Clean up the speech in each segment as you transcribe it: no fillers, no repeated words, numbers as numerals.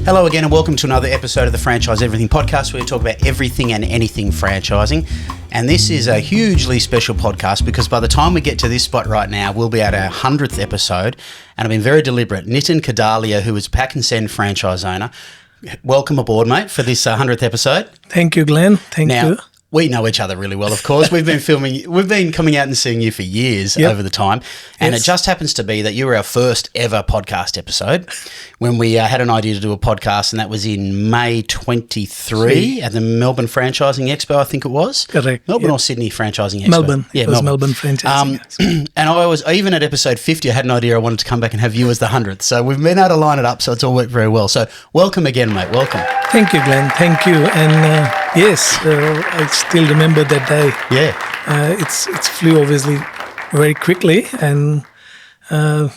Hello again and welcome to another episode of the Franchise Everything podcast where we talk about everything and anything franchising. And this is a hugely special podcast because by the time we get to this spot right now, we'll be at our 100th episode. And I've been very deliberate. Nitin Khadalia, who is Pack and Send franchise owner, welcome aboard, mate, for this 100th episode. Thank you, Glenn. Thank you. We know each other really well, of course. We've been coming out and seeing you for years over the time. And It just happens to be that you were our first ever podcast episode when we had an idea to do a podcast, and that was in May 23 at the Melbourne Franchising Expo, I think it was. Correct. Melbourne or Sydney Franchising Expo? Melbourne. Yeah, it was Melbourne Franchising Expo. And even at episode 50, I had an idea I wanted to come back and have you as the 100th. So we've been able to line it up, so it's all worked very well. So welcome again, mate. Welcome. Thank you, Glenn. Thank you. And yes, I still remember that day. Yeah. It's flew obviously very quickly and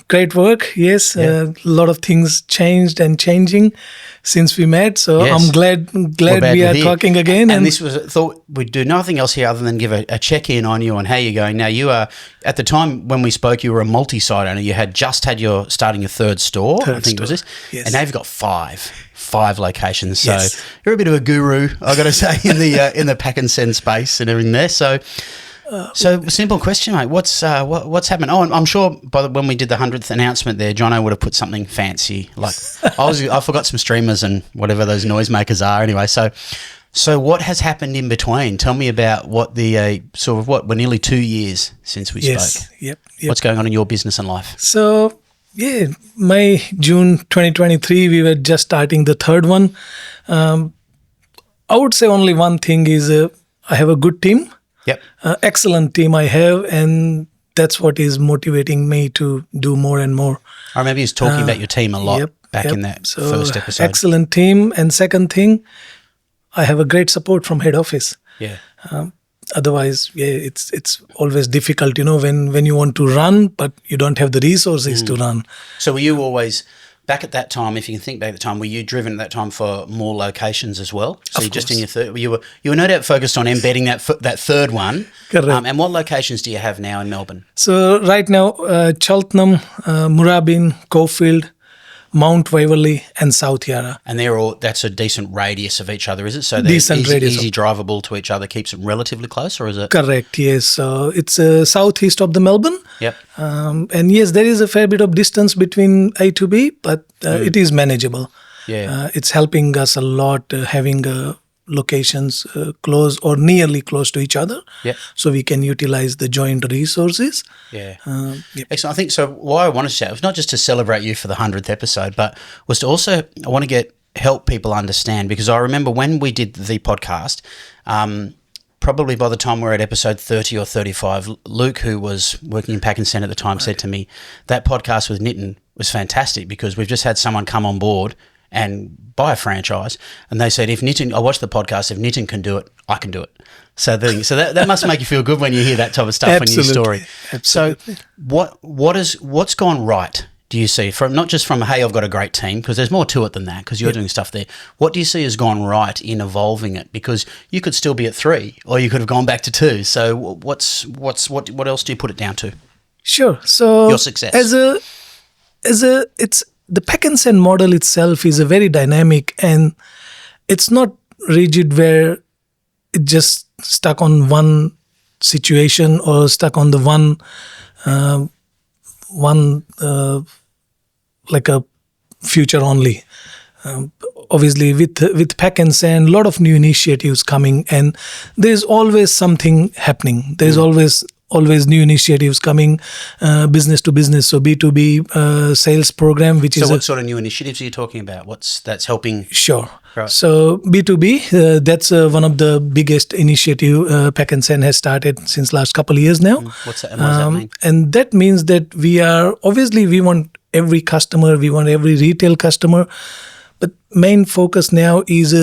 great work. Yes, a lot of things changed and changing since we met. So I'm glad we are talking again. And this was thought we'd do nothing else here other than give a check-in on you and how you're going. Now you are, at the time when we spoke, you were a multi-site owner. You had just had starting your third store, I think it was this. Yes. And now you've got five locations. So you're a bit of a guru, I got to say, in the pack and send space and everything there. So simple question, mate. What's happened? Oh, I'm sure when we did the 100th announcement there, Jono would have put something fancy. Like I forgot some streamers and whatever those noisemakers are. Anyway, so what has happened in between? Tell me about what the we're nearly 2 years since we spoke. Yep. What's going on in your business and life? So May, June 2023, we were just starting the third one. I would say only one thing is I have a good team. Yep. Excellent team I have, and that's what is motivating me to do more and more. I remember you was talking about your team a lot in that first episode. Excellent team, and second thing, I have a great support from head office. Yeah. Otherwise, it's always difficult, when you want to run, but you don't have the resources to run. So were you always, back at that time, if you can think back at the time, were you driven at that time for more locations as well? So you're just in your third, you were no doubt focused on embedding that third one. Correct. And what locations do you have now in Melbourne? So right now, Cheltenham, Moorabbin, Caulfield, Mount Waverley and South Yarra. And that's a decent radius of each other, is it? So they're easy drivable to each other, keeps them relatively close, or is it? Correct, yes. So it's southeast of the Melbourne. Yep. And yes, there is a fair bit of distance between A to B, but it is manageable. Yeah. It's helping us a lot having locations close or nearly close to each other. Yep. So we can utilize the joint resources. Yeah. Excellent. I think so. Why I wanted to chat was not just to celebrate you for the 100th episode, but was to also, I want to help people understand, because I remember when we did the podcast, probably by the time we're at episode 30 or 35, Luke, who was working in Pack and Send at the time, said to me, that podcast with Nitin was fantastic because we've just had someone come on board and buy a franchise, and they said, I watched the podcast, if Nitin can do it, I can do it. So that must make you feel good when you hear that type of stuff in your story. Absolutely. So what's gone right, do you see, from not just from, hey, I've got a great team, because there's more to it than that, because you're doing stuff there. What do you see has gone right in evolving it? Because you could still be at 3, or you could have gone back to 2. So what else do you put it down to? Sure. So your success. It's the pack and send model itself is a very dynamic, and it's not rigid where it just stuck on one situation or stuck on the one like a future only. Obviously, with pack and send, a lot of new initiatives coming, and there's always something happening. There's always new initiatives coming, business to business, so B2B sales program, which is... So what sort of new initiatives are you talking about? That's helping? Sure. Right. So B2B, that's one of the biggest initiative Pack and Send has started since last couple of years now. What's that, and what does that mean? And that means that we want every customer, we want every retail customer, but main focus now is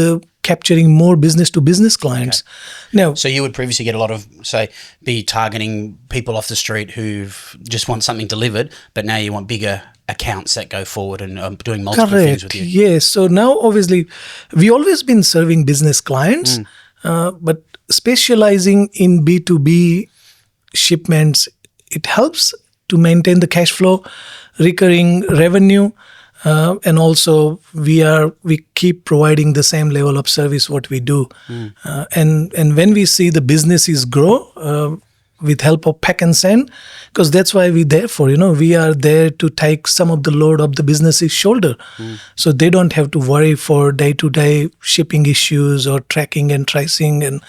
capturing more business-to-business clients. Okay. Now, so you would previously get a lot of, be targeting people off the street who just want something delivered, but now you want bigger accounts that go forward and doing multiple things with you. Yes. So now, obviously, we always been serving business clients, but specializing in B2B shipments, it helps to maintain the cash flow, recurring revenue, and also we keep providing the same level of service what we do, and when we see the businesses grow with help of pack and send, because that's why we're there for. We are there to take some of the load of the business's shoulder, so they don't have to worry for day-to-day shipping issues or tracking and tracing and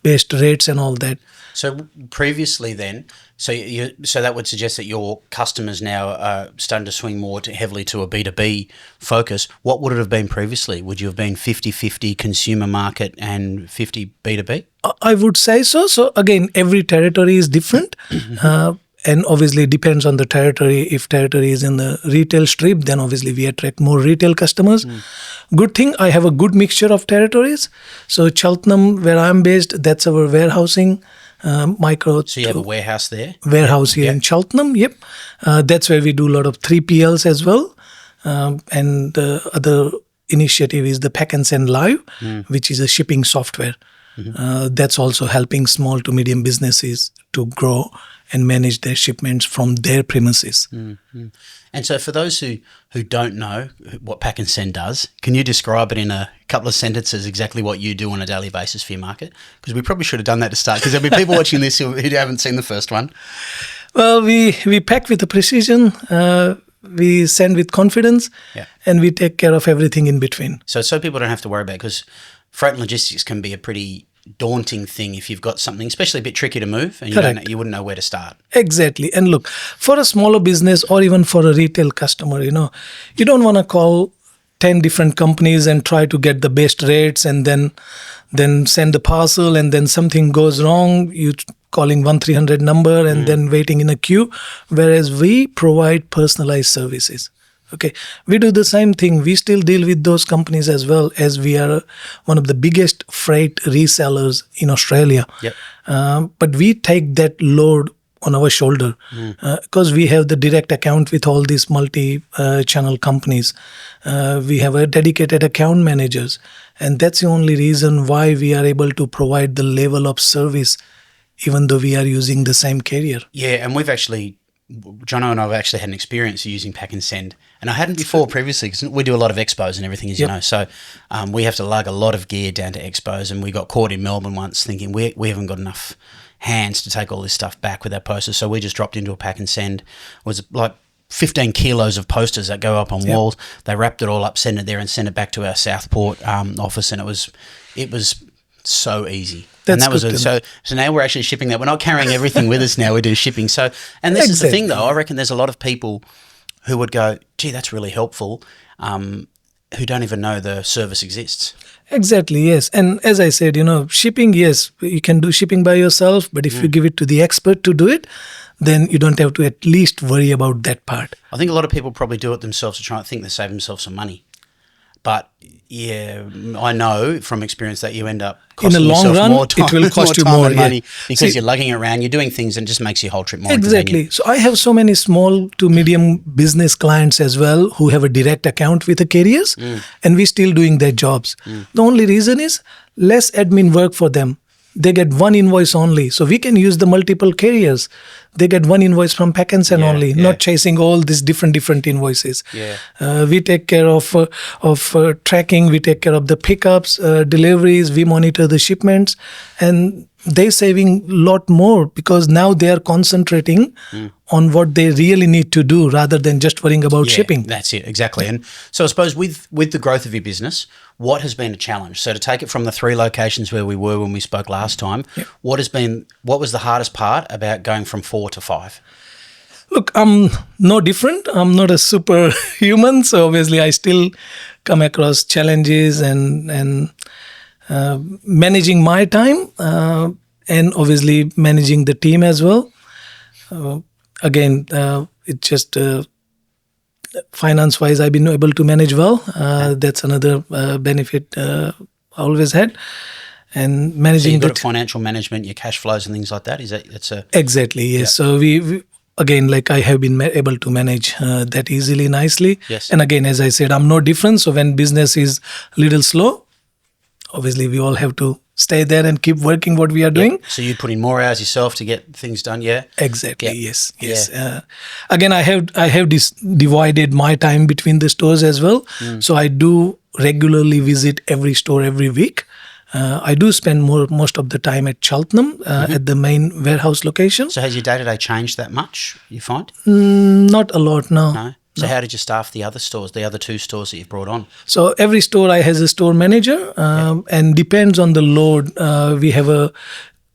best rates and all that. So previously then, so that would suggest that your customers now are starting to swing more heavily to a B2B focus. What would it have been previously? Would you have been 50-50 consumer market and 50 B2B? I would say so. So again, every territory is different. And obviously it depends on the territory. If territory is in the retail strip, then obviously we attract more retail customers. Good thing, I have a good mixture of territories. So Cheltenham, where I'm based, that's our warehousing. Micro. So you have a warehouse there? Warehouse here in Cheltenham, yep. That's where we do a lot of 3PLs as well. And the other initiative is the Pack and Send Live, which is a shipping software. That's also helping small to medium businesses to grow and manage their shipments from their premises. And so for those who don't know what Pack and Send does, can you describe it in a couple of sentences exactly what you do on a daily basis for your market? Because we probably should have done that to start, because there'll be people watching this who haven't seen the first one. Well, we pack with a precision, we send with confidence, and we take care of everything in between. So people don't have to worry about it, because freight and logistics can be a pretty daunting thing if you've got something, especially a bit tricky to move, and you wouldn't know where to start. Exactly. And look, for a smaller business or even for a retail customer, you don't want to call 10 different companies and try to get the best rates and then send the parcel, and then something goes wrong, you calling 1-300 number and then waiting in a queue, whereas we provide personalized services. Okay, we do the same thing. We still deal with those companies as well, as we are one of the biggest freight resellers in Australia. But we take that load on our shoulder because we have the direct account with all these multi-channel companies. We have a dedicated account managers, and that's the only reason why we are able to provide the level of service, even though we are using the same carrier. Yeah, and Jono and I have actually had an experience using Pack and Send, and I hadn't before previously, because we do a lot of expos and everything, as you know. So we have to lug a lot of gear down to expos, and we got caught in Melbourne once thinking we haven't got enough hands to take all this stuff back with our posters. So we just dropped into a Pack and Send. It was like 15 kilos of posters that go up on walls. They wrapped it all up, sent it there, and sent it back to our Southport office, and it was so easy. That's and that was so now we're actually shipping that. We're not carrying everything with us now. We do shipping. So, and this is the thing, though. I reckon there's a lot of people who would go, "Gee, that's really helpful," who don't even know the service exists. Exactly, yes. And as I said, shipping, yes, you can do shipping by yourself, but if you give it to the expert to do it, then you don't have to at least worry about that part. I think a lot of people probably do it themselves to try and think they save themselves some money. But yeah, I know from experience that you end up costing in the long yourself run, more time, it will cost you time more and money because See, you're lugging it around, you're doing things, and it just makes your whole trip more exactly. inconvenient. So I have so many small to medium business clients as well who have a direct account with the carriers, and we're still doing their jobs. The only reason is less admin work for them. They get one invoice only. So we can use the multiple carriers. They get one invoice from Pack and Send only, not chasing all these different invoices. We take care of tracking. We take care of the pickups, deliveries. We monitor the shipments, and they're saving a lot more because now they are concentrating on what they really need to do rather than just worrying about shipping. That's it, exactly. And so I suppose with the growth of your business, what has been a challenge? So to take it from the 3 locations where we were when we spoke last time, what was the hardest part about going from 4 to 5? Look, I'm no different. I'm not a superhuman, so obviously I still come across challenges and managing my time and obviously managing the team as well. Again, it's just finance-wise, I've been able to manage well. That's another benefit I always had. And managing so you've got financial management, your cash flows and things like that. Exactly, yes. So we again, like I have been able to manage that easily, nicely. Yes. And again, as I said, I'm no different. So when business is a little slow, obviously we all have to stay there and keep working what we are doing. So you put in more hours yourself to get things done, yeah? Exactly. Yes. Again, I have divided my time between the stores as well. So I do regularly visit every store every week. I do spend most of the time at Cheltenham at the main warehouse location. So has your day-to-day changed that much, you find? Not a lot, no. No? So how did you staff the other stores, the other 2 stores that you've brought on? So every store has a store manager, and depends on the load. We have a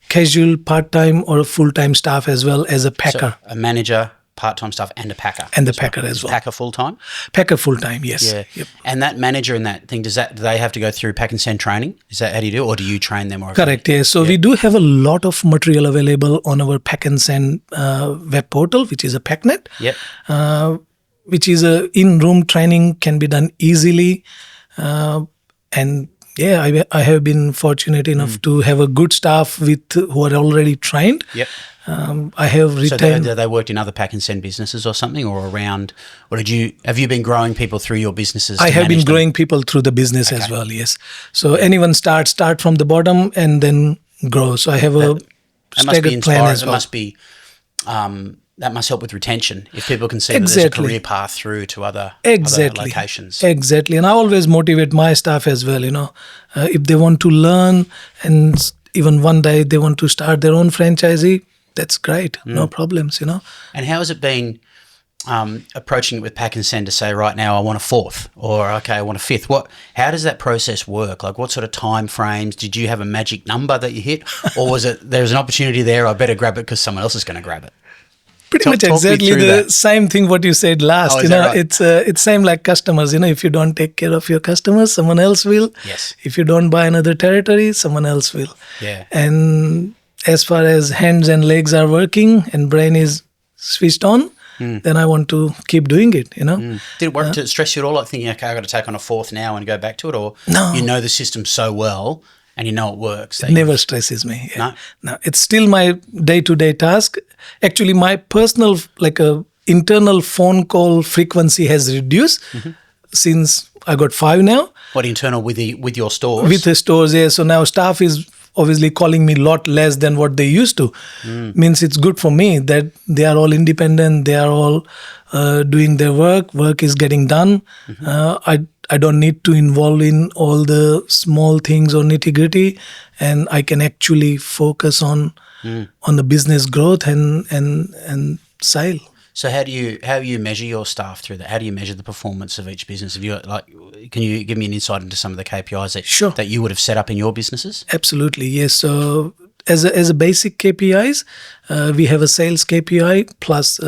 casual part-time or a full-time staff as well as a packer. So a manager, part-time staff, and a packer. And the packer as well. Packer full-time? Packer full-time, yes. Yeah. Yep. And that manager and that thing, do they have to go through pack and send training? Is that how do you do it, or do you train them? Or Correct, yes. So we do have a lot of material available on our pack and send web portal, which is a PackNet. Yep. Which is a in-room training, can be done easily. And yeah, I have been fortunate enough to have a good staff who are already trained. Yep. I have retained. So they worked in other pack and send businesses or something, or around, or have you been growing people through your businesses? I have been growing people through the business as well, yes. So anyone start from the bottom and then grow. So I have a staggered plan as well. That must help with retention if people can see that there's a career path through to other locations. Exactly. And I always motivate my staff as well, if they want to learn and even one day they want to start their own franchisee, that's great. No problems, And how has it been approaching it with pack and send to say, right now I want a 4th, or okay, I want a 5th? How does that process work? Like what sort of time frames? Did you have a magic number that you hit, or was it there's an opportunity there, I better grab it because someone else is going to grab it? Pretty much exactly the same thing what you said last. Right? It's same like customers. If you don't take care of your customers, someone else will. Yes. If you don't buy another territory, someone else will. Yeah. And as far as hands and legs are working and brain is switched on, then I want to keep doing it. Did it work to stress you at all? Like thinking, okay, I got to take on a 4th now and go back to it, or no. You know the system so well and you know it works. It never stresses me. Yeah. No, it's still my day-to-day task. Actually, my personal, internal phone call frequency has reduced since I got 5 now. What, internal with your stores? With the stores, yeah. So now staff is obviously calling me a lot less than what they used to. Means it's good for me that they are all independent. They are all doing their work. Work is getting done. I don't need to involve in all the small things or nitty-gritty, and I can actually focus on the business growth and sale. So how do you measure your staff through that? How do you measure the performance of each business? Can you give me an insight into some of the KPIs that you would have set up in your businesses? Absolutely, yes. So as a basic KPIs, we have a sales KPI plus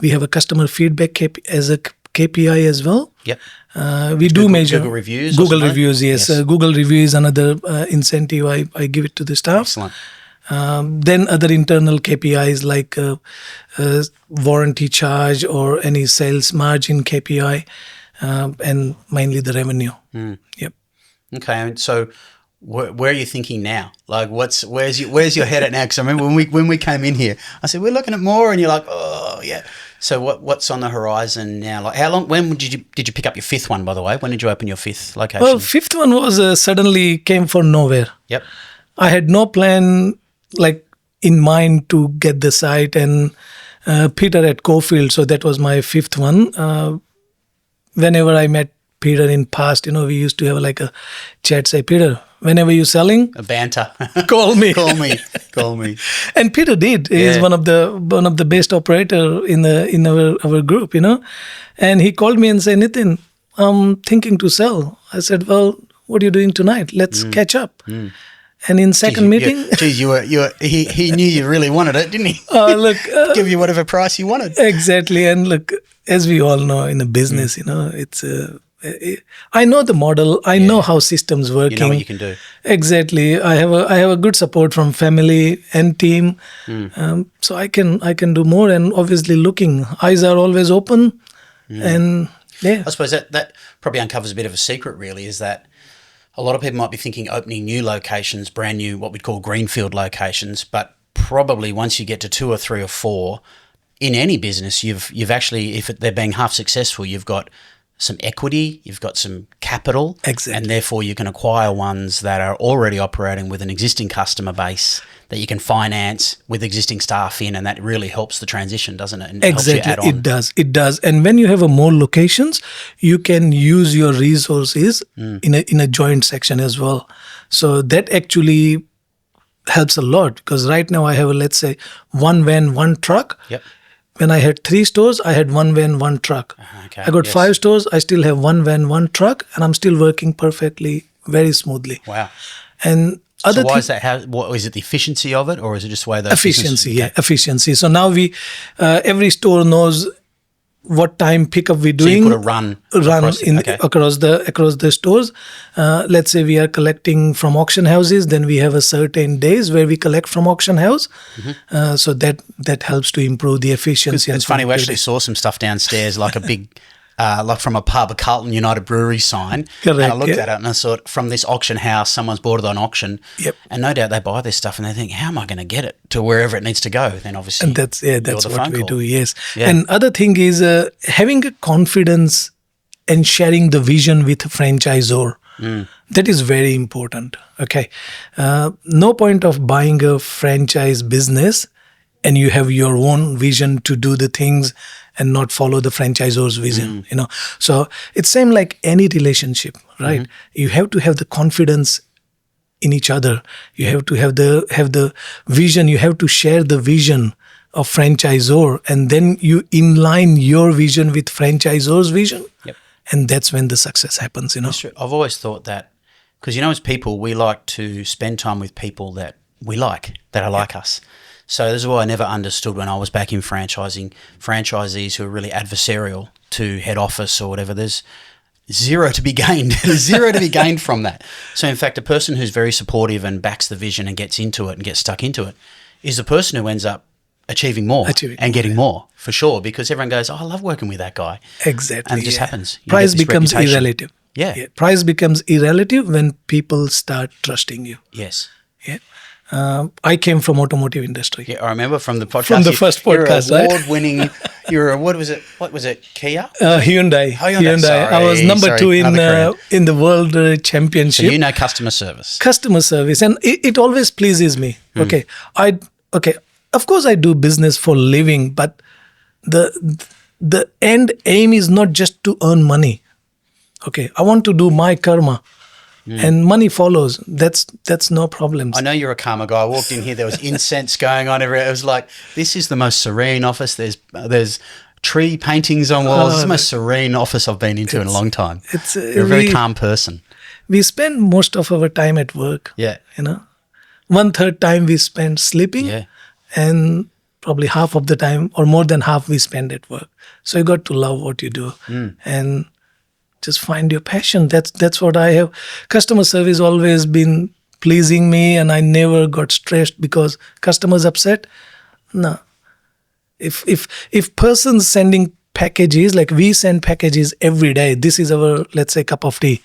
we have a customer feedback as a KPI as well. Yep. We do measure Google reviews. Google reviews, yes. Google review is another incentive I give it to the staff. Excellent. Then other internal KPIs like warranty charge or any sales margin KPI, and mainly the revenue. Yep. Okay, and so where are you thinking now? Like, where's your head at now? Because I remember when we came in here, I said we're looking at more, and you're like, oh yeah. So what's on the horizon now? Like, how long? When did you pick up your 5th one? By the way, when did you open your 5th location? Well, 5th one was suddenly came from nowhere. Yep. I had no plan in mind to get the site, and Peter at Cofield, so that was my 5th one. Whenever I met Peter in past, we used to have a chat, say, Peter, whenever you're selling, a banter, call me. call me. And Peter did. Yeah. He's one of the best operator in our group, And he called me and said, Nitin, I'm thinking to sell. I said, well, what are you doing tonight? Let's catch up. And in second meeting, he knew you really wanted it, didn't he? Look, give you whatever price you wanted. Exactly. And look, as we all know in a business, it's I know the model. I know how systems working. You know what you can do. Exactly. I have a good support from family and team, so I can do more. And obviously, eyes are always open, and yeah. I suppose that probably uncovers a bit of a secret. Really, is that a lot of people might be thinking opening new locations, brand new, what we'd call greenfield locations, but probably once you get to 2 or 3 or 4, in any business, you've actually, if they're being half successful, you've got some equity, you've got some capital, Exactly. and therefore you can acquire ones that are already operating with an existing customer base that you can finance with existing staff in, and that really helps the transition, doesn't it? And Exactly, helps you add on. it does. And when you have a more locations, you can use your resources in a joint section as well. So that actually helps a lot, because right now I have, let's say, one van, one truck. Yep. When I had 3 stores, I had one van, one truck. Okay, I got yes. 5 stores, I still have one van, one truck, and I'm still working perfectly, very smoothly. Wow. And So why is that? What is it? The efficiency of it, or is it just the way those efficiency? businesses- Yeah, efficiency. So now every store knows what time pickup we're So you doing. put a run across it, okay. across the stores. Let's say we are collecting from auction houses, then we have a certain days where we collect from auction house. So that helps to improve the efficiency. It's funny, we actually saw some stuff downstairs, like a big, like from a pub, a Carlton United Brewery sign. Correct, And I looked yeah. at it and I thought, from this auction house, someone's bought it on auction. Yep. And no doubt they buy this stuff and they think, how am I going to get it to wherever it needs to go? Then obviously, And that's you're that's the what phone we call. do. Yes. Yeah. And other thing is having a confidence and sharing the vision with a franchisor. That is very important. Okay. No point of buying a franchise business and you have your own vision to do the things and not follow the franchisor's vision. So it's same like any relationship, right? You have to have the confidence in each other. You have to have the vision. You have to share the vision of franchisor, and then you inline your vision with franchisor's vision. Yep. And that's when the success happens. That's true. I've always thought that, because as people, we like to spend time with people that we like, that are like us. So this is why I never understood when I was back in franchising, franchisees who are really adversarial to head office or whatever. There's zero to be gained. There's zero to be gained from that. So in fact, a person who's very supportive and backs the vision and gets into it and gets stuck into it is the person who ends up achieving more and getting more, for sure, because everyone goes, oh, I love working with that guy. Exactly. And it just happens. You Price get this becomes reputation. irrelative. Yeah. Price becomes irrelative when people start trusting you. Yes. Yeah. I came from automotive industry. Yeah, I remember from the podcast. From the first podcast, you're right? award-winning. What was it? Kia? Hyundai. Hyundai. I was number 2 another in the world So championship. you know customer service. Customer service, and it always pleases me. Okay, of course I do business for living, but the end aim is not just to earn money. Okay, I want to do my karma, and money follows. That's no problem. I know you're a karma guy. I walked in here, there was incense going on everywhere. It was like, this is the most serene office. There's tree paintings on walls. This is the most serene office I've been into in a long time. You're a very calm person. We spend most of our time at work. Yeah. 1/3 time we spend sleeping. Yeah. And probably half of the time or more than half we spend at work. So you got to love what you do and just find your passion. That's what I have. Customer service always been pleasing me, and I never got stressed because customers upset. No. If persons sending packages, like we send packages every day, this is our, let's say, cup of tea.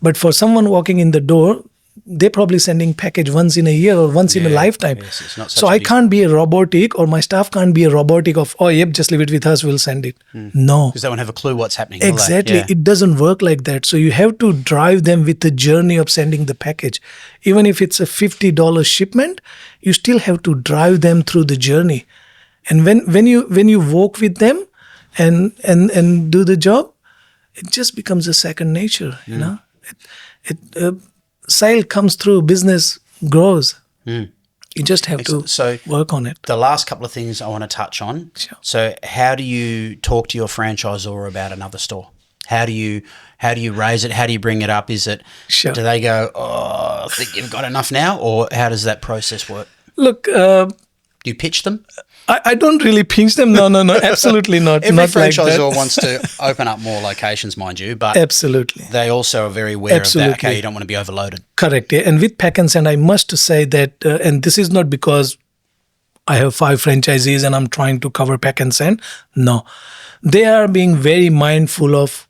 But for someone walking in the door, they're probably sending package once in a year or once in a lifetime. Yes, it's not such So a I big- can't be a robotic, or my staff can't be a robotic of, oh, yep, just leave it with us, we'll send it. No. Because they won't have a clue what's happening. will they? Exactly. Yeah. It doesn't work like that. So you have to drive them with the journey of sending the package. Even if it's a $50 shipment, you still have to drive them through the journey. And when you walk with them and do the job, it just becomes a second nature. Sale comes through, business grows. You just have to So work on it. the last couple of things I want to touch on. Sure. So how do you talk to your franchisor about another store? How do you raise it? How do you bring it up? Is it, Sure. do they go, oh, I think you've got enough now? Or how does that process work? Look, Do you pitch them? I don't really pinch them. No, absolutely not. Every not like that. franchisor wants to open up more locations, mind you, but Absolutely. they also are very aware of that. Absolutely. Okay, you don't want to be overloaded. Correct. Yeah. And with Pack and Send, I must say that, and this is not because I have 5 franchisees and I'm trying to cover Pack and Send. No. They are being very mindful of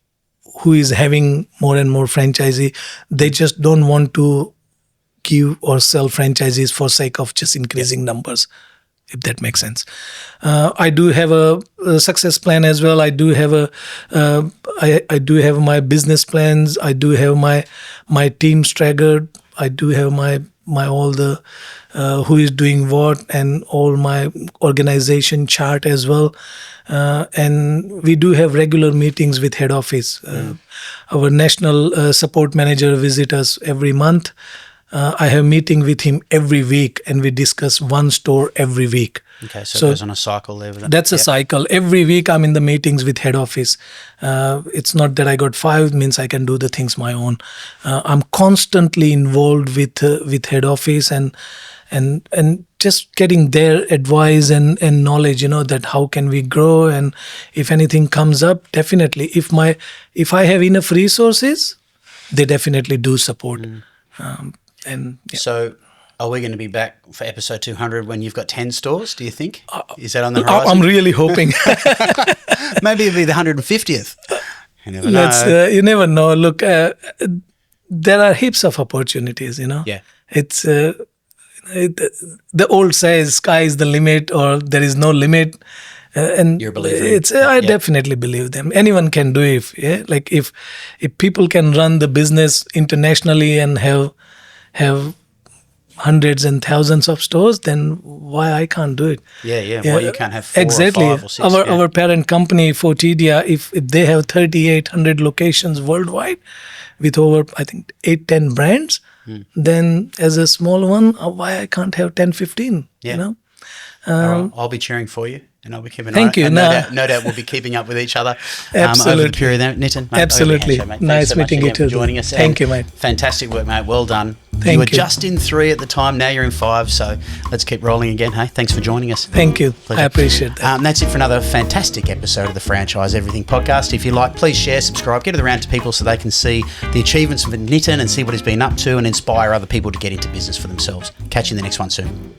who is having more and more franchisee. They just don't want to give or sell franchisees for sake of just increasing numbers. if that makes sense. I do have a success plan as well. I do have I do have my business plans. I do have my team staggered. I do have my all the who is doing what, and all my organization chart as well. And we do have regular meetings with head office. Our national support manager visits us every month. I have meeting with him every week, and we discuss one store every week. Okay, so it goes on a cycle there. That's a cycle. Every week I'm in the meetings with head office. It's not that I got 5 means I can do the things my own. I'm constantly involved with head office and just getting their advice and knowledge, that how can we grow, and if anything comes up, definitely. If I have enough resources, they definitely do support. So are we going to be back for episode 200 when you've got 10 stores, do you think? Is that on the horizon? I'm really hoping. Maybe it'll be the 150th. You never know. You never know. Look, there are heaps of opportunities, Yeah. It's the old says sky is the limit, or there is no limit. And you're a believer. I definitely believe them. Anyone can do it. Yeah? Like if people can run the business internationally and have hundreds and thousands of stores, then why I can't do it? Yeah. Why you can't have 4 exactly. or 5 or 6. Our parent company, Fortidia, if they have 3,800 locations worldwide with over, I think, 8-10 brands, then as a small one, why I can't have 10-15, All right, I'll be cheering for you. And I'll be keeping Thank you. No doubt we'll be keeping up with each other over the period there. Nitin, mate, absolutely. Nice meeting you too. Joining us. Thank you, mate. Fantastic work, mate. Well done. Thank you were you. just in 3 at the time. Now you're in 5. So let's keep rolling again. Hey, thanks for joining us. Thank you. Pleasure. I appreciate that. That's it for another fantastic episode of the Franchise Everything podcast. If you like, please share, subscribe, get it around to people so they can see the achievements of Nitin and see what he's been up to and inspire other people to get into business for themselves. Catch you in the next one soon.